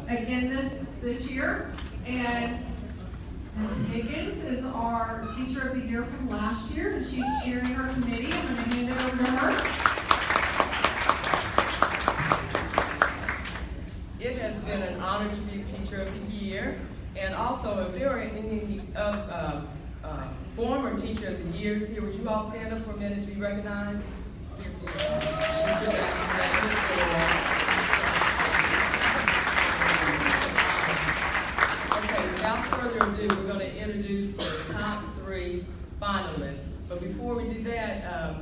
again this year. And Ms. Higgins is our Teacher of the Year from last year, and she's cheering her committee. I'm going to hand it over to her. It has been an honor to be Teacher of the Year, and also if there are any former Teacher of the Years here, would you all stand up for a minute to be recognized? See if you Okay, without further ado, we're going to introduce the top 3 finalists. But before we do that,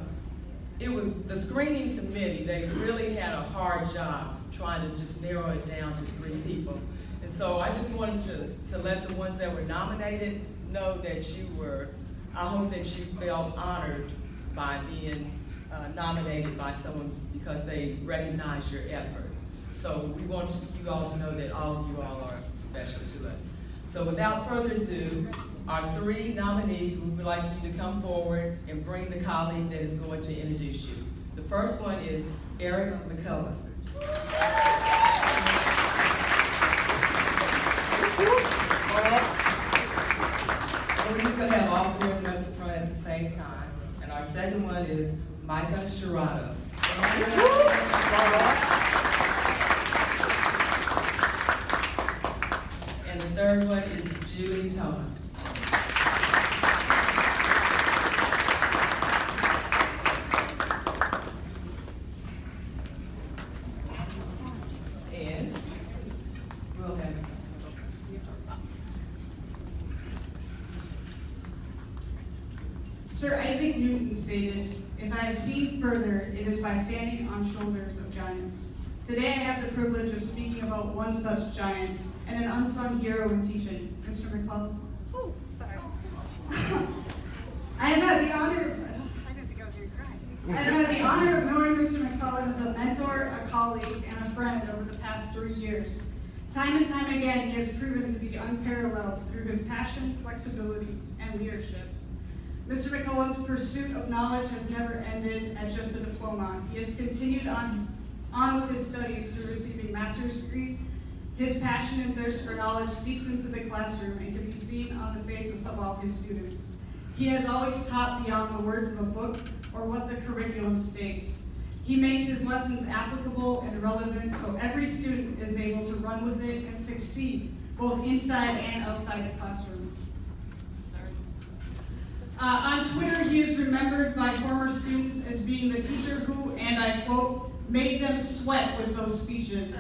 it was the screening committee. They really had a hard job trying to just narrow it down to 3 people. And so I just wanted to let the ones that were nominated know that I hope that you felt honored by being nominated by someone because they recognize your efforts. So we want you all to know that all of you all are special to us. So without further ado, our 3 nominees, we would like you to come forward and bring the colleague that is going to introduce you. The first one is Eric McCullough. We're just going to have all 3 of them at the front at the same time. And our second one is Micah Sherrado. And the third one is Julie Toma. And we'll have Sir Isaac Newton stated, "If I have seen further, it is by standing on shoulders of giants." Today I have the privilege of speaking about one such giant and an unsung hero in teaching, Mr. McCullough. Oh, sorry. I have had the honor of knowing Mr. McCullough as a mentor, a colleague, and a friend over the past 3 years. Time and time again, he has proven to be unparalleled through his passion, flexibility, and leadership. Mr. McCullough's pursuit of knowledge has never ended at just a diploma. He has continued on with his studies through receiving master's degrees. His passion and thirst for knowledge seeps into the classroom and can be seen on the faces of all his students. He has always taught beyond the words of a book or what the curriculum states. He makes his lessons applicable and relevant so every student is able to run with it and succeed, both inside and outside the classroom. On Twitter, he is remembered by former students as being the teacher who, and I quote, "made them sweat with those speeches."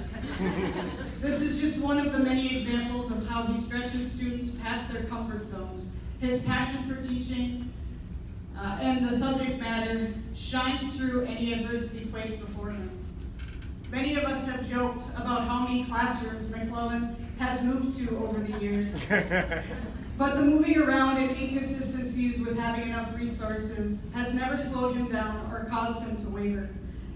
This is just one of the many examples of how he stretches students past their comfort zones. His passion for teaching and the subject matter shines through any adversity placed before him. Many of us have joked about how many classrooms McClellan has moved to over the years. But the moving around and inconsistencies with having enough resources has never slowed him down or caused him to waver,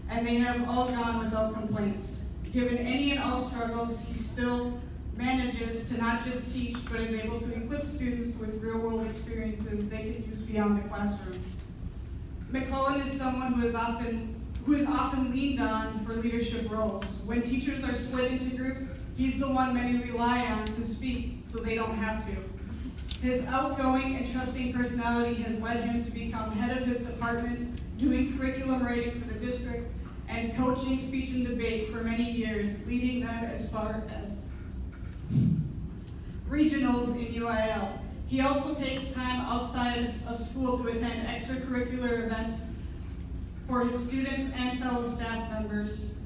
and they have all gone without complaints. Given any and all struggles, he still manages to not just teach, but is able to equip students with real-world experiences they can use beyond the classroom. McClellan is someone who is often leaned on for leadership roles. When teachers are split into groups, he's the one many rely on to speak so they don't have to. His outgoing and trusting personality has led him to become head of his department, doing curriculum writing for the district, and coaching speech and debate for many years, leading them as far as regionals in UIL. He also takes time outside of school to attend extracurricular events for his students and fellow staff members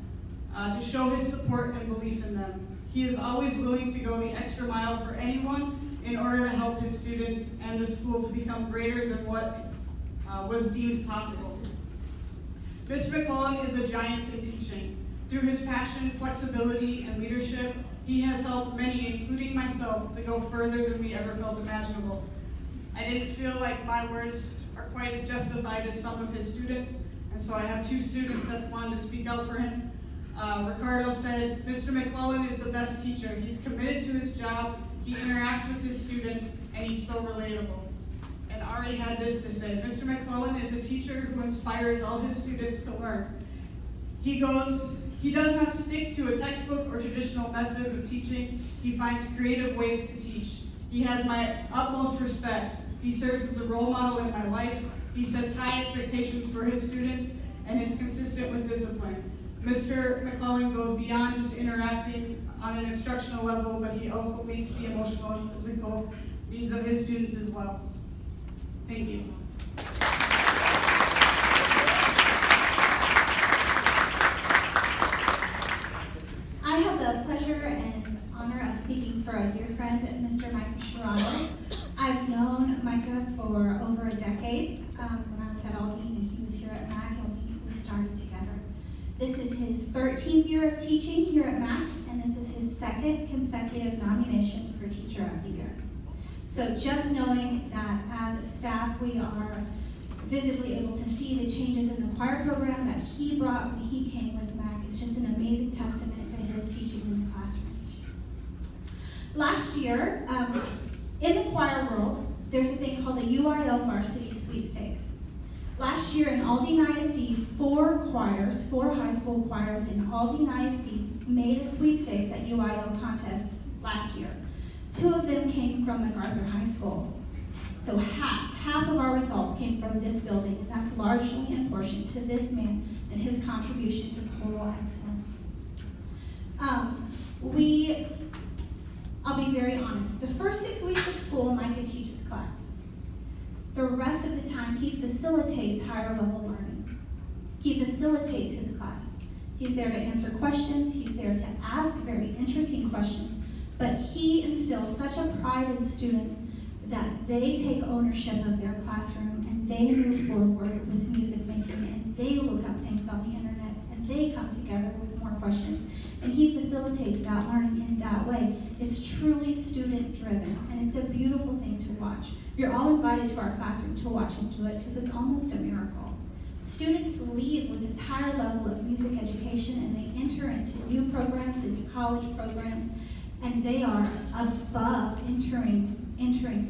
to show his support and belief in them. He is always willing to go the extra mile for anyone in order to help his students and the school to become greater than what was deemed possible. Mr. McClellan is a giant in teaching. Through his passion, flexibility, and leadership, he has helped many, including myself, to go further than we ever felt imaginable. I didn't feel like my words are quite as justified as some of his students, and so I have 2 students that wanted to speak out for him. Ricardo said, "Mr. McClellan is the best teacher. He's committed to his job, he interacts with his students, and he's so relatable." And Ari had this to say, "Mr. McClellan is a teacher who inspires all his students to learn. He goes He does not stick to a textbook or traditional methods of teaching. He finds creative ways to teach. He has my utmost respect. He serves as a role model in my life. He sets high expectations for his students and is consistent with discipline. Mr. McClellan goes beyond just interacting on an instructional level, but he also meets the emotional and physical needs of his students as well. Thank you. I have the pleasure and honor of speaking for a dear friend, Mr. Mike Sherrano. I've known Micah for over a decade when I was at Aldine and he was here at MAC, and we started together. This is his 13th year of teaching here at MAC, and this is his second consecutive nomination for Teacher of the Year. So just knowing that as a staff we are visibly able to see the changes in the choir program that he brought when he came with MAC, it's just an amazing testament to his teaching in the classroom. Last year, in the choir world, there's a thing called the UIL Varsity Sweepstakes. Last year in Aldine ISD, 4 high school choirs in Aldine ISD made a sweepstakes at UIL contest last year. 2 of them came from MacArthur High School. So half of our results came from this building, and that's largely in portion to this man and his contribution to choral excellence. I'll be very honest. The first 6 weeks of school, Micah teaches class. The rest of the time, he facilitates higher level learning. He facilitates his class. He's there to answer questions. He's there to ask very interesting questions. But he instills such a pride in students that they take ownership of their classroom and they move forward with music making and they look up things on the internet and they come together with more questions. And he facilitates that learning in that way. It's truly student driven and it's a beautiful thing to watch. You're all invited to our classroom to watch him do it because it's almost a miracle. Students leave with this higher level of music education and they enter into new programs, into college programs, and they are above entering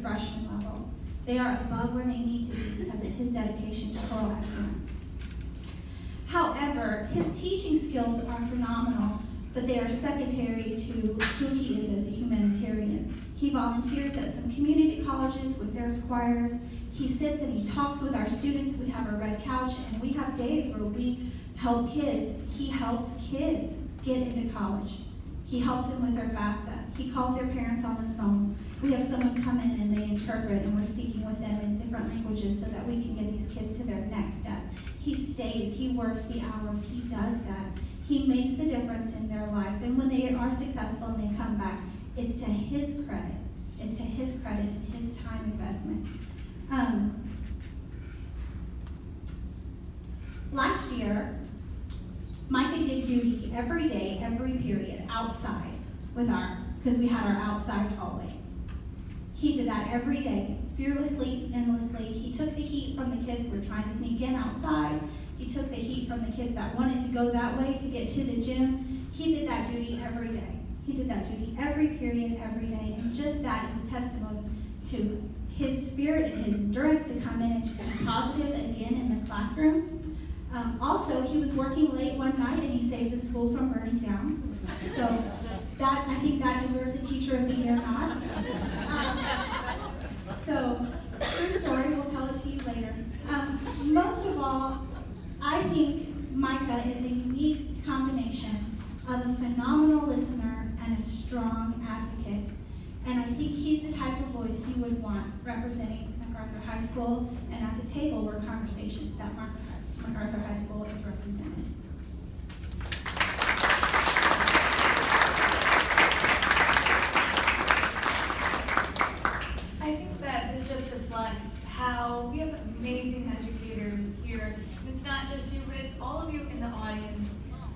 freshman level. They are above where they need to be because of his dedication to choral excellence. However, his teaching skills are phenomenal, but they are secondary to who he is as a humanitarian. He volunteers at some community colleges with their choirs. He sits and he talks with our students. We have a red couch, and we have days where we help kids. He helps kids get into college. He helps them with their FAFSA. He calls their parents on the phone. We have someone come in and they interpret, and we're speaking with them in different languages so that we can get these kids to their next step. He stays, he works the hours, he does that. He makes the difference in their life, and when they are successful and they come back, it's to his credit. It's to his credit and his time investment. Last year, Micah did duty every day, every period, outside because we had our outside hallway. He did that every day, fearlessly, endlessly. He took the heat from the kids who were trying to sneak in outside. He took the heat from the kids that wanted to go that way to get to the gym. He did that duty every day. He did that duty every period, every day. And just that is a testimony to his spirit and his endurance to come in and just be positive again in the classroom. Also, he was working late one night and he saved the school from burning down. So I think that deserves a Teacher of the Year nod. So, true story, we'll tell it to you later. Most of all, I think Micah is a unique combination of a phenomenal listener and a strong advocate. And I think he's the type of voice you would want representing MacArthur High School and at the table were conversations that MacArthur High School is represented. I think that this just reflects how we have amazing educators here. It's not just you, but it's all of you in the audience.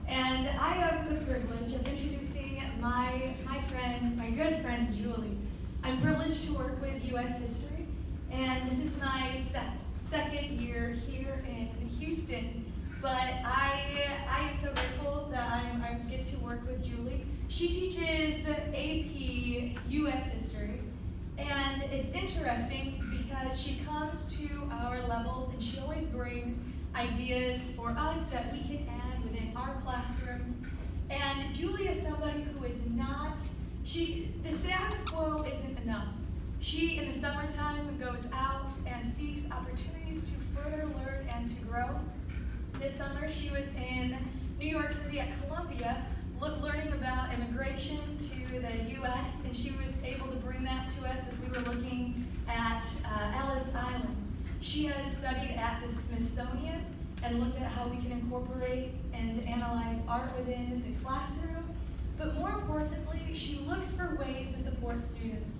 And I have the privilege of introducing my friend, my good friend, Julie. I'm privileged to work with U.S. History, and this is my second year here in Houston. But I am so grateful that I get to work with Julie. She teaches AP U.S. History, and it's interesting because she comes to our levels and she always brings ideas for us that we can add within our classrooms The status quo isn't enough. She, in the summertime, goes out and seeks opportunities to further learn and to grow. This summer, she was in New York City at Columbia, learning about immigration to the U.S., and she was able to bring that to us as we were looking at Ellis Island. She has studied at the Smithsonian and looked at how we can incorporate and analyze art within the classroom. But more importantly, she looks for ways to support students.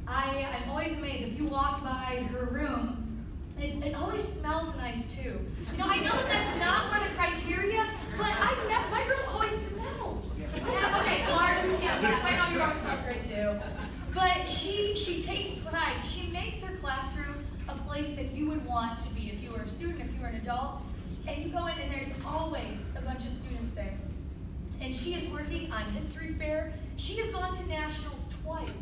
I'm always amazed, if you walk by her room, it always smells nice too. You know, I know that that's not one of the criteria, but my room always smells. Yeah, okay, Laura, you can't laugh. I know your room smells great too. But she takes pride. She makes her classroom a place that you would want to be if you were a student, if you were an adult. And you go in and there's always a bunch of students there. And she is working on History Fair. She has gone to nationals twice.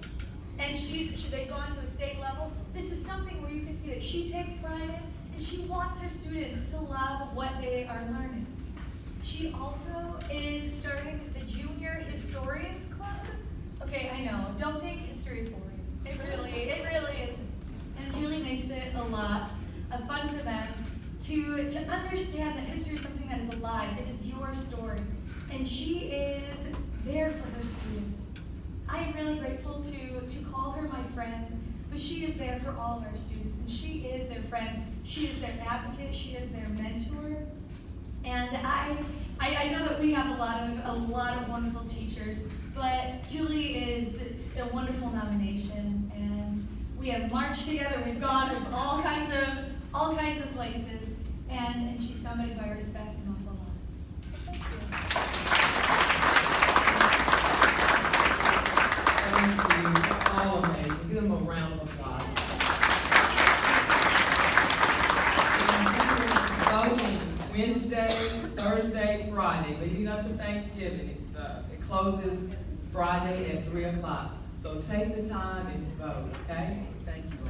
And they've gone to a state level. This is something where you can see that she takes pride in, and she wants her students to love what they are learning. She also is starting the Junior Historians Club. Okay, I know, don't think history is boring. It really isn't. And Julie makes it a lot of fun for them to understand that history is something that is alive. It is your story. And she is there for her students. I am really grateful to call her my friend, but she is there for all of our students, and she is their friend. She is their advocate. She is their mentor. And I know that we have a lot of wonderful teachers, but Julie is a wonderful nomination, and we have marched together. We've gone to all kinds of places, and she's somebody who I respect an awful lot. Thank you. Thank you. All amazing. Give them a round of applause. Voting Wednesday, Thursday, Friday, leading up to Thanksgiving. It closes Friday at 3 o'clock. So take the time and vote, okay? Thank you.